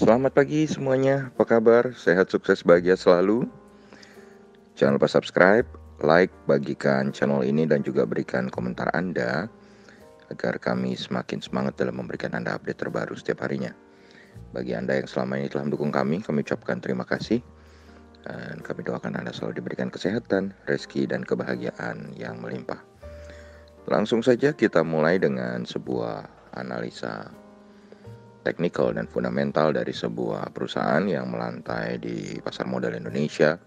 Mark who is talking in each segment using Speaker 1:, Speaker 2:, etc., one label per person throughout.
Speaker 1: Selamat pagi semuanya, apa kabar? Sehat, sukses, bahagia selalu. Jangan lupa subscribe, like, bagikan channel ini dan juga berikan komentar Anda agar kami semakin semangat dalam memberikan Anda update terbaru setiap harinya. Bagi Anda yang selama ini telah mendukung kami ucapkan terima kasih. Dan kami doakan Anda selalu diberikan kesehatan, rezeki, dan kebahagiaan yang melimpah. Langsung saja kita mulai dengan sebuah analisa teknikal dan fundamental dari sebuah perusahaan yang melantai di pasar modal Indonesia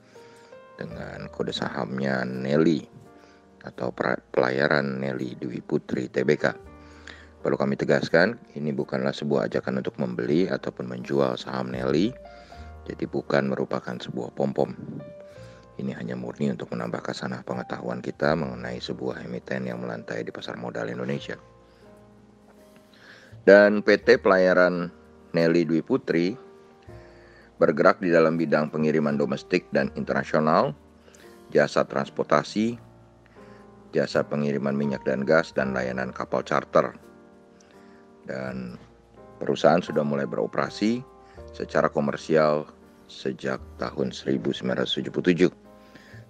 Speaker 1: dengan kode sahamnya Nelly atau pelayaran Nelly Dwi Putri Tbk. Perlu kami tegaskan, ini bukanlah sebuah ajakan untuk membeli ataupun menjual saham Nelly, jadi bukan merupakan sebuah pom-pom. Ini hanya murni untuk menambah kasanah pengetahuan kita mengenai sebuah emiten yang melantai di pasar modal Indonesia. Dan PT Pelayaran Nelly Dwi Putri bergerak di dalam bidang pengiriman domestik dan internasional, jasa transportasi, jasa pengiriman minyak dan gas, dan layanan kapal charter. Dan perusahaan sudah mulai beroperasi secara komersial sejak tahun 1977.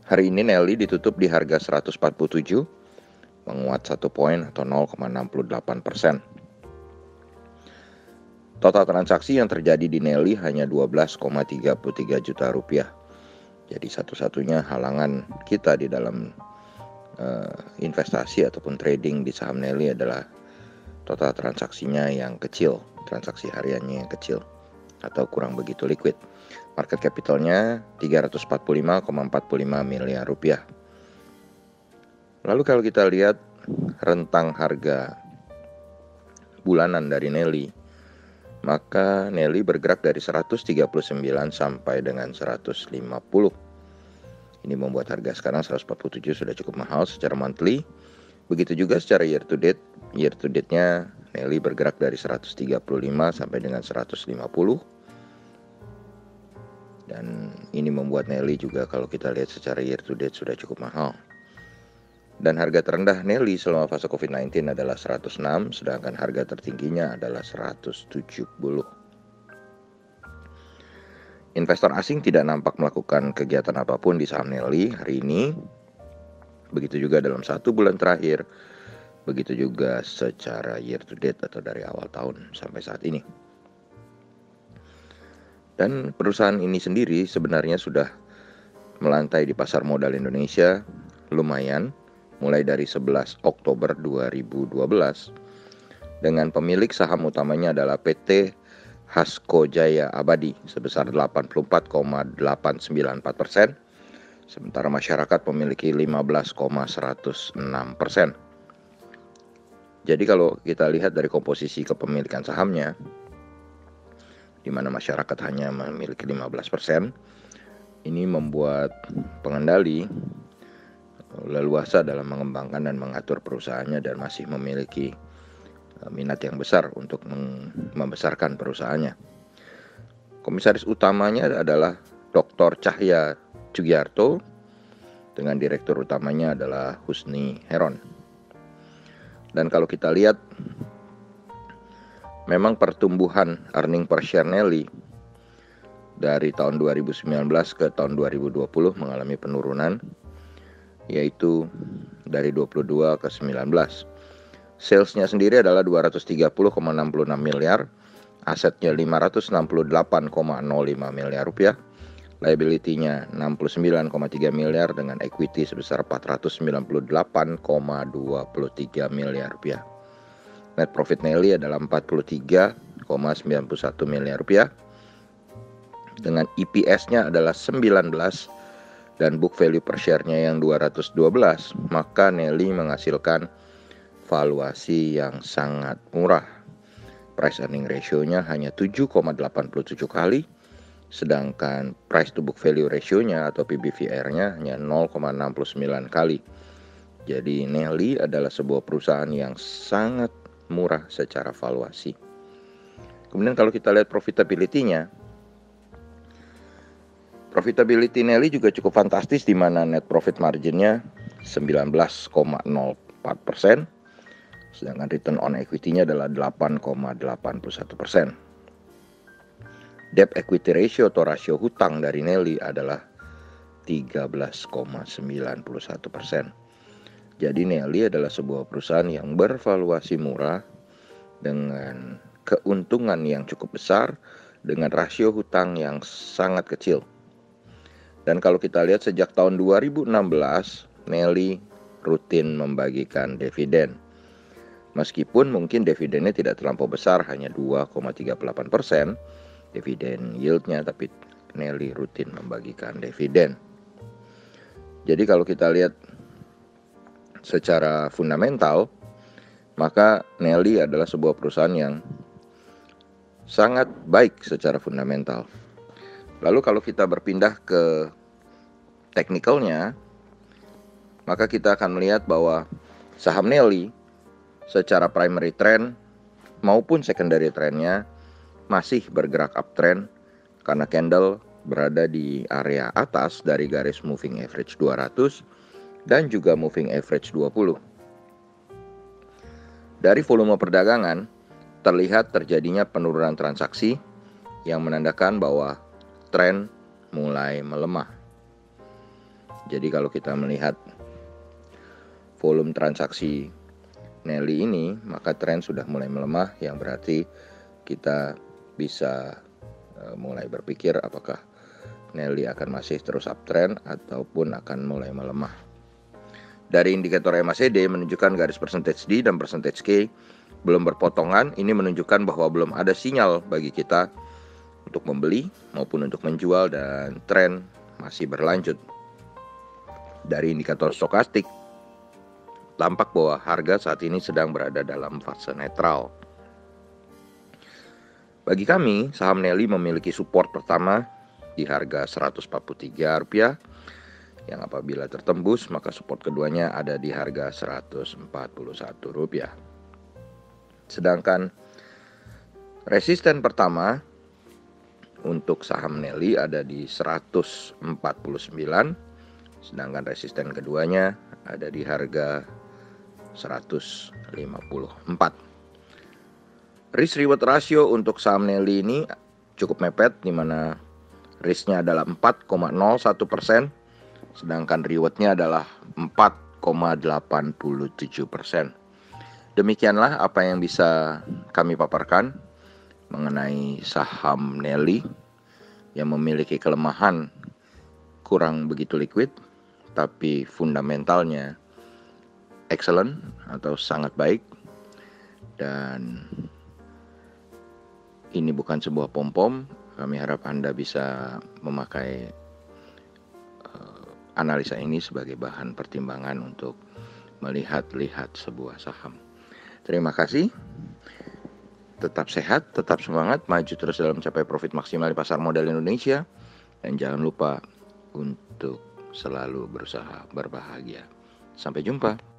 Speaker 1: Hari ini Nelly ditutup di harga 147, menguat 1 poin atau 0,68%. Total transaksi yang terjadi di Nelly hanya 12,33 juta rupiah. Jadi satu-satunya halangan kita di dalam investasi ataupun trading di saham Nelly adalah total transaksinya yang kecil, transaksi hariannya yang kecil atau kurang begitu liquid. Market capitalnya 345,45 miliar rupiah. Lalu kalau kita lihat rentang harga bulanan dari Nelly, maka Nelly bergerak dari 139 sampai dengan 150. Ini membuat harga sekarang 147 sudah cukup mahal secara monthly. Begitu juga secara year to date. Year to date-nya Nelly bergerak dari 135 sampai dengan 150. Dan ini membuat Nelly juga kalau kita lihat secara year to date sudah cukup mahal. Dan harga terendah Nelly selama fase COVID-19 adalah 106, sedangkan harga tertingginya adalah 170. Investor asing tidak nampak melakukan kegiatan apapun di saham Nelly hari ini. Begitu juga dalam 1 bulan terakhir. Begitu juga secara year to date atau dari awal tahun sampai saat ini. Dan perusahaan ini sendiri sebenarnya sudah melantai di pasar modal Indonesia lumayan, mulai dari 11 Oktober 2012 dengan pemilik saham utamanya adalah PT Hasko Jaya Abadi sebesar 84,894%, sementara masyarakat memiliki 15,106%. Jadi kalau kita lihat dari komposisi kepemilikan sahamnya, di mana masyarakat hanya memiliki 15%, ini membuat pengendali leluasa dalam mengembangkan dan mengatur perusahaannya dan masih memiliki minat yang besar untuk membesarkan perusahaannya. Komisaris utamanya adalah Dr. Cahya Cugiarto dengan direktur utamanya adalah Husni Heron. Dan kalau kita lihat memang pertumbuhan earning per share Nelly dari tahun 2019 ke tahun 2020 mengalami penurunan, yaitu dari 22 ke 19. Salesnya sendiri adalah 230,66 miliar, asetnya 568,05 miliar rupiah, liability-nya 69,3 miliar dengan equity sebesar 498,23 miliar rupiah. Net profit Nelly adalah 43,91 miliar rupiah dengan EPS-nya adalah 19 dan book value per share-nya yang 212, maka Nelly menghasilkan valuasi yang sangat murah. Price earning ratio-nya hanya 7,87 kali, sedangkan price to book value ratio-nya atau PBVR-nya hanya 0,69 kali. Jadi Nelly adalah sebuah perusahaan yang sangat murah secara valuasi. Kemudian kalau kita lihat profitability-nya, profitability Nelly juga cukup fantastis di mana net profit margin-nya 19,04%, sedangkan return on equity-nya adalah 8,81%. Debt equity ratio atau rasio hutang dari Nelly adalah 13,91%. Jadi Nelly adalah sebuah perusahaan yang bervaluasi murah dengan keuntungan yang cukup besar dengan rasio hutang yang sangat kecil. Dan kalau kita lihat sejak tahun 2016, Nelly rutin membagikan dividen. Meskipun mungkin dividennya tidak terlampau besar, hanya 2,38% dividen yieldnya, tapi Nelly rutin membagikan dividen. Jadi kalau kita lihat secara fundamental, maka Nelly adalah sebuah perusahaan yang sangat baik secara fundamental. Lalu kalau kita berpindah ke teknikalnya, maka kita akan melihat bahwa saham Nelly secara primary trend maupun secondary trendnya masih bergerak uptrend karena candle berada di area atas dari garis moving average 200 dan juga moving average 20. Dari volume perdagangan terlihat terjadinya penurunan transaksi yang menandakan bahwa tren mulai melemah. Jadi kalau kita melihat volume transaksi Nelly ini, maka tren sudah mulai melemah, yang berarti kita bisa mulai berpikir apakah Nelly akan masih terus uptrend ataupun akan mulai melemah. Dari indikator MACD menunjukkan garis percentage D dan percentage K belum berpotongan. Ini menunjukkan bahwa belum ada sinyal bagi kita untuk membeli maupun untuk menjual, dan tren masih berlanjut. Dari indikator stokastik tampak bahwa harga saat ini sedang berada dalam fase netral. Bagi kami, saham Nelly memiliki support pertama di harga Rp143, yang apabila tertembus maka support keduanya ada di harga Rp141. Sedangkan resisten pertama untuk saham Nelly ada di 149, sedangkan resisten keduanya ada di harga 154. Risk reward ratio untuk saham Nelly ini cukup mepet, di mana risknya adalah 4,01%, sedangkan rewardnya adalah 4,87%. Demikianlah apa yang bisa kami paparkan mengenai saham Nelly yang memiliki kelemahan kurang begitu liquid, tapi fundamentalnya excellent atau sangat baik. Dan ini bukan sebuah pom-pom. Kami harap Anda bisa memakai analisa ini sebagai bahan pertimbangan untuk melihat-lihat sebuah saham. Terima kasih. Tetap sehat, tetap semangat, maju terus dalam mencapai profit maksimal di pasar modal Indonesia. Dan jangan lupa untuk selalu berusaha berbahagia. Sampai jumpa.